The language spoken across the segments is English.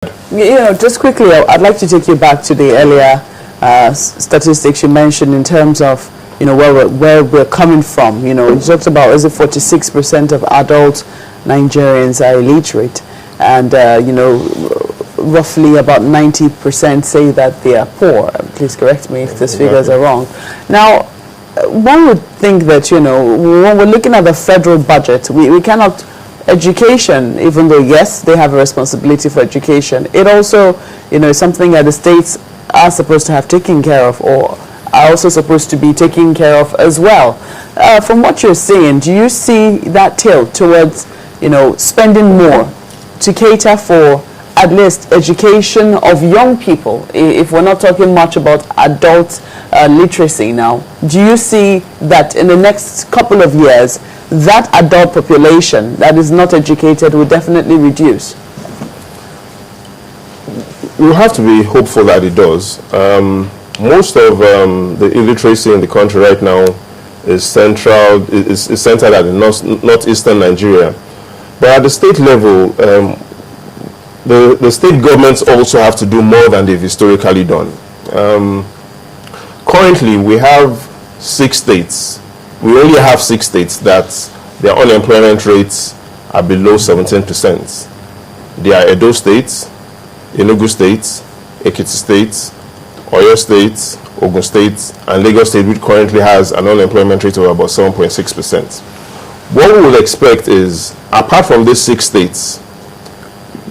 Just quickly, I'd like to take you back to the earlier statistics you mentioned in terms of, where we're coming from. You talked about, is it 46% of adult Nigerians are illiterate, and roughly about 90% say that they are poor. Please correct me if these figures are wrong. Now, one would think that, when we're looking at the federal budget, we cannot, education, even though, yes, they have a responsibility for education, it also, is something that the states are supposed to have taken care of, or are also supposed to be taken care of as well. From what you're seeing, do you see that tilt towards, spending more to cater for at least education of young people, if we're not talking much about adult literacy now? Do you see that in the next couple of years, that adult population that is not educated will definitely reduce? We'll have to be hopeful that it does. Most of the illiteracy in the country right now is centered at the northeastern Nigeria. But at the state level, the state governments also have to do more than they've historically done. Currently, we have 6 states. We only have 6 states that their unemployment rates are below 17%. They are Edo State, Enugu State, Ekiti State, Oyo State, Ogun State, and Lagos State, which currently has an unemployment rate of about 7.6%. What we will expect is, apart from these 6 states,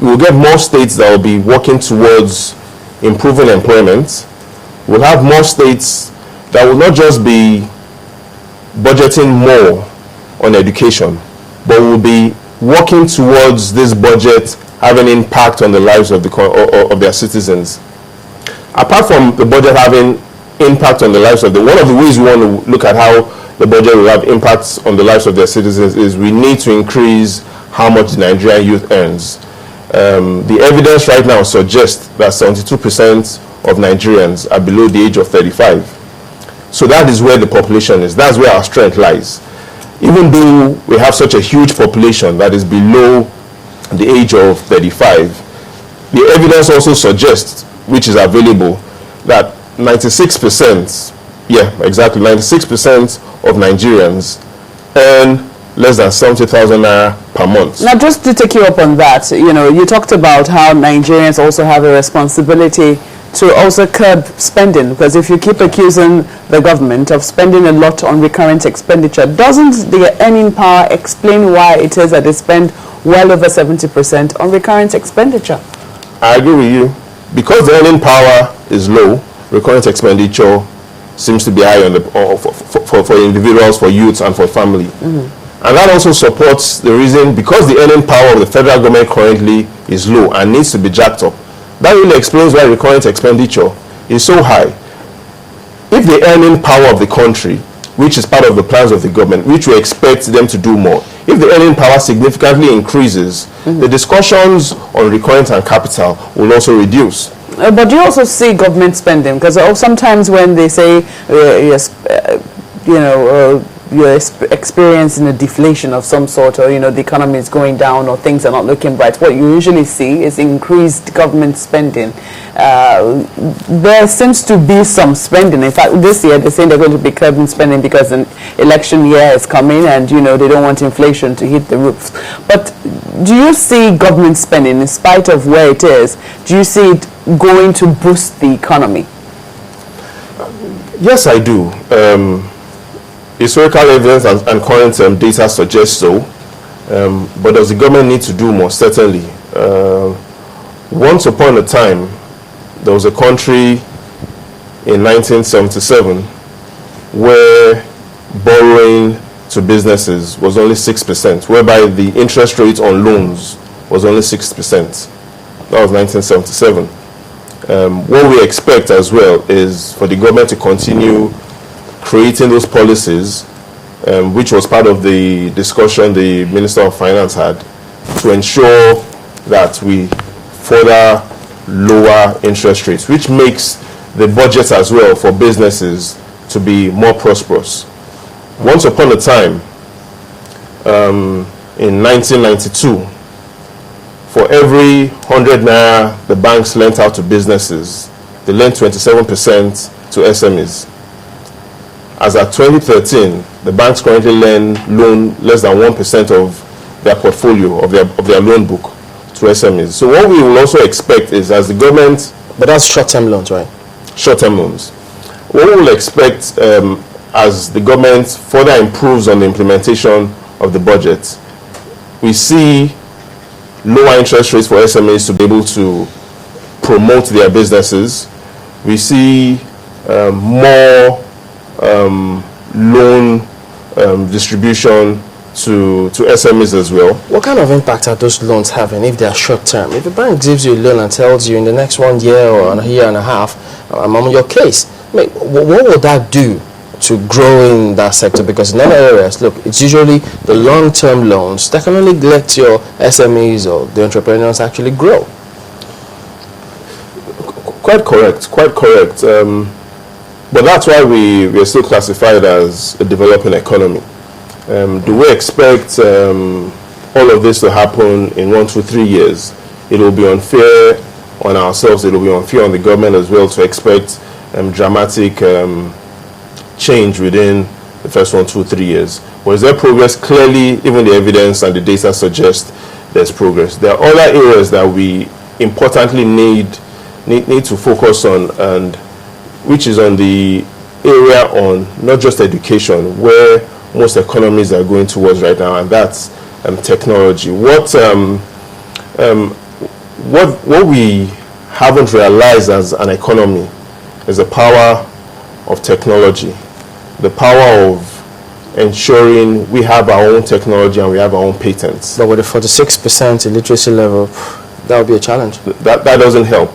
we will get more states that will be working towards improving employment. We'll have more states that will not just be budgeting more on education, but will be working towards this budget having impact on the lives of their citizens. Apart from the budget having impact on the lives of one of the ways we want to look at how the budget will have impacts on the lives of their citizens is we need to increase how much the Nigerian youth earns. The evidence right now suggests that 72% of Nigerians are below the age of 35. So that is where the population is. That's where our strength lies. Even though we have such a huge population that is below the age of 35, the evidence also suggests, which is available, that 96%, 96% of Nigerians earn less than 70,000 naira per month. Now, just to take you up on that, you talked about how Nigerians also have a responsibility to also curb spending, because if you keep accusing the government of spending a lot on recurrent expenditure, doesn't the earning power explain why it is that they spend well over 70% on recurrent expenditure? I agree with you. Because the earning power is low, recurrent expenditure seems to be high for individuals, for youths, and for family. Mm-hmm. And that also supports the reason, because the earning power of the federal government currently is low and needs to be jacked up. That really explains why recurrent expenditure is so high. If the earning power of the country, which is part of the plans of the government, which we expect them to do more, if the earning power significantly increases, the discussions on recurrent and capital will also reduce. But do you also see government spending? Because sometimes when they say, you're experiencing a deflation of some sort, or the economy is going down, or things are not looking bright, what you usually see is increased government spending. There seems to be some spending. In fact, this year they're saying they're going to be curbing spending because an election year is coming, and they don't want inflation to hit the roof. But do you see government spending, in spite of where it is, do you see it going to boost the economy? Yes, I do. Historical evidence and current data suggests so, but does the government need to do more? Certainly. Once upon a time, there was a country in 1977 where borrowing to businesses was only 6%, whereby the interest rate on loans was only 6%. That was 1977. What we expect as well is for the government to continue creating those policies, which was part of the discussion the Minister of Finance had, to ensure that we further lower interest rates, which makes the budget as well for businesses to be more prosperous. Once upon a time, in 1992, for every 100 naira the banks lent out to businesses, they lent 27% to SMEs. As at 2013, the banks currently loan less than 1% of their portfolio, of their loan book to SMEs. So what we will also expect is, as the government... But that's short-term loans, right? Short-term loans. What we will expect as the government further improves on the implementation of the budget, we see lower interest rates for SMEs to be able to promote their businesses. We see more loan distribution to SMEs as well. What kind of impact are those loans having if they are short term? If a bank gives you a loan and tells you in the next 1 year or a year and a half, I'm on your case, what would that do to growing that sector? Because in other areas, look, it's usually the long-term loans that can only let your SMEs or the entrepreneurs actually grow. Quite correct. But that's why we are still classified as a developing economy. Do we expect all of this to happen in 1 to 3 years? It will be unfair on ourselves. It will be unfair on the government as well to expect dramatic change within the first 1, 2, 3 years. But is there progress? Clearly, even the evidence and the data suggest there's progress. There are other areas that we importantly need to focus on, and which is on the area on not just education, where most economies are going towards right now, and that's technology. What we haven't realized as an economy is the power of technology, the power of ensuring we have our own technology and we have our own patents. But with a 46% illiteracy level, that would be a challenge. That doesn't help.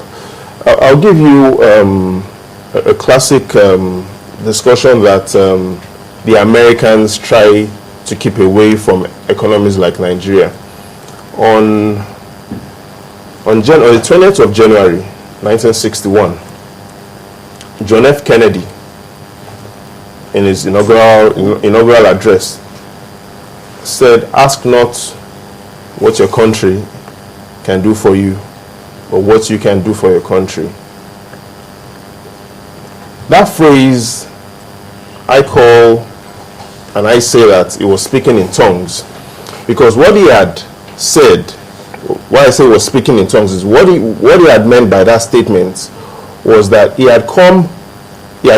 I'll give you a classic discussion that the Americans try to keep away from economies like Nigeria. On the 20th of January, 1961, John F. Kennedy, in his inaugural address, said, "Ask not what your country can do for you, but what you can do for your country." That phrase, I call and I say that he was speaking in tongues, because what he had said, why I say he was speaking in tongues, is what he had meant by that statement was that he had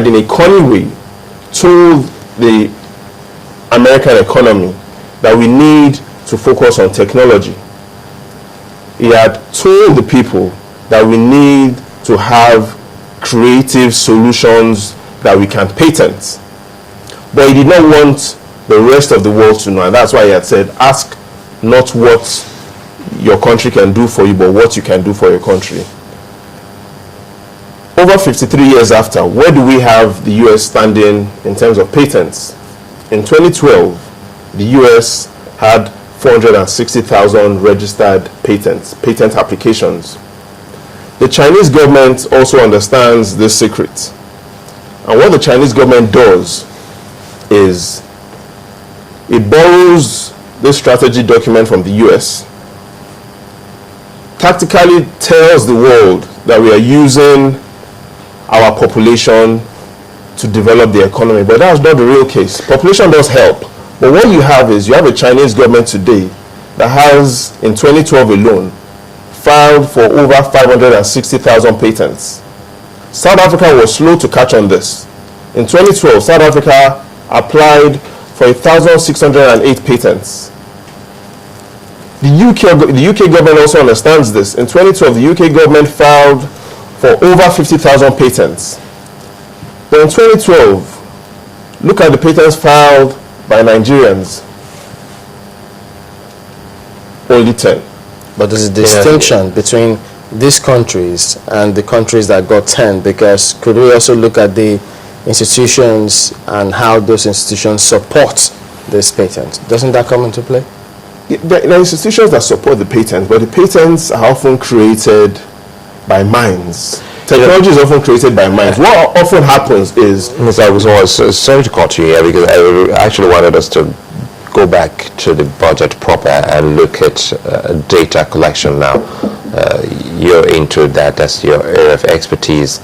in a cunning way told the American economy that we need to focus on technology. He had told the people that we need to have creative solutions that we can patent. But he did not want the rest of the world to know, and that's why he had said, ask not what your country can do for you, but what you can do for your country. Over 53 years after, where do we have the US standing in terms of patents? In 2012, the US had 460,000 registered patent applications. The Chinese government also understands this secret. And what the Chinese government does is it borrows this strategy document from the US, tactically tells the world that we are using our population to develop the economy. But that's not the real case. Population does help. But what you have is, you have a Chinese government today that has, in 2012 alone, filed for over 560,000 patents. South Africa was slow to catch on this. In 2012, South Africa applied for 1,608 patents. The UK government also understands this. In 2012, the UK government filed for over 50,000 patents. But in 2012, look at the patents filed by Nigerians. Only 10. But there's a distinction between these countries and the countries that got 10, because could we also look at the institutions and how those institutions support this patent? Doesn't that come into play? There are institutions that support the patents, but the patents are often created by minds. Technology is often created by minds. What often happens is... Mr. Ogunsanwo, sorry to cut you here, because I actually wanted us to go back to the budget proper and look at data collection now. You're into that, that's your area of expertise.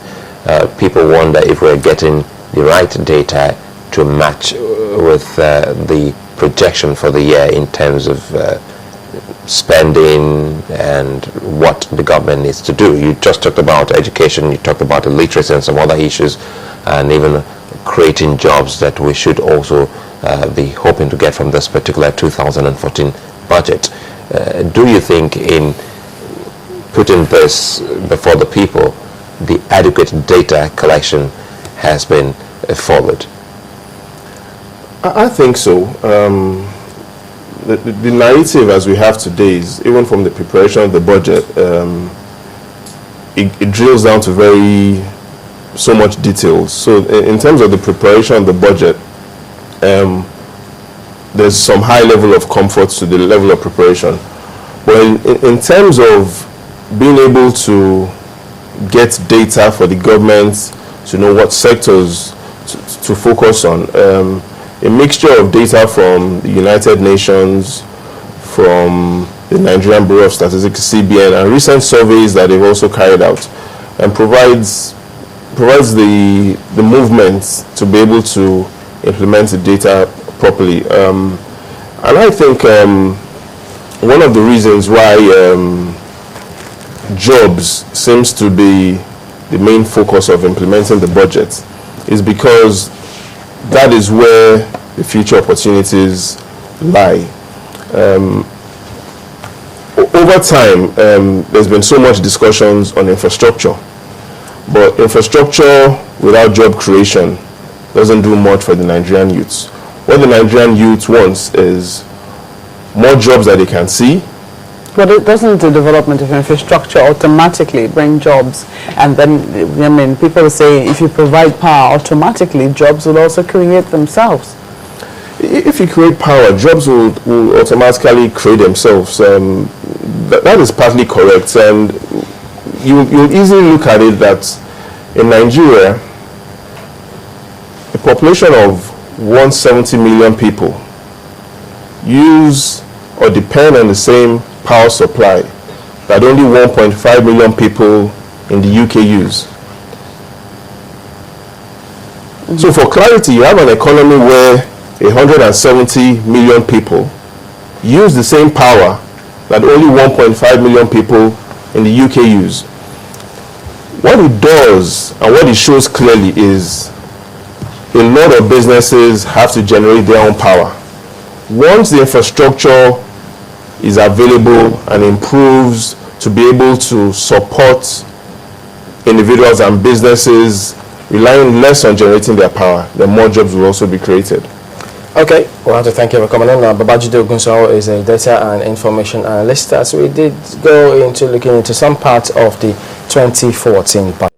People wonder if we're getting the right data to match with the projection for the year in terms of spending and what the government needs to do. You just talked about education, you talked about illiteracy and some other issues, and even creating jobs that we should also be hoping to get from this particular 2014 budget. Do you think in putting this before the people, the adequate data collection has been followed? I think so. The narrative as we have today is, even from the preparation of the budget, it drills down to so much details. So in terms of the preparation of the budget, there's some high level of comfort to the level of preparation. But in terms of being able to get data for the government to know what sectors to focus on, a mixture of data from the United Nations, from the Nigerian Bureau of Statistics, CBN, and recent surveys that they've also carried out, and provides the movement to be able to implement the data properly. And I think one of the reasons why jobs seems to be the main focus of implementing the budget is because that is where the future opportunities lie. Over time, there's been so much discussions on infrastructure, but infrastructure without job creation doesn't do much for the Nigerian youths. What the Nigerian youth wants is more jobs that they can see. But it doesn't the development of infrastructure automatically bring jobs? And then, I mean, people say if you provide power, automatically jobs will also create themselves. If you create power, jobs will automatically create themselves. That is partly correct. And you'll easily look at it that in Nigeria, a population of 170 million people use or depend on the same power supply that only 1.5 million people in the UK use. So for clarity, you have an economy where 170 million people use the same power that only 1.5 million people in the UK use. What it does and what it shows clearly is a lot of businesses have to generate their own power. Once the infrastructure is available and improves to be able to support individuals and businesses relying less on generating their power, then more jobs will also be created. Okay, we'll have to thank you for coming on. Babajide Ogunsanwo is a Data and Information Analyst. As we did go into looking into some parts of the 2014 budget.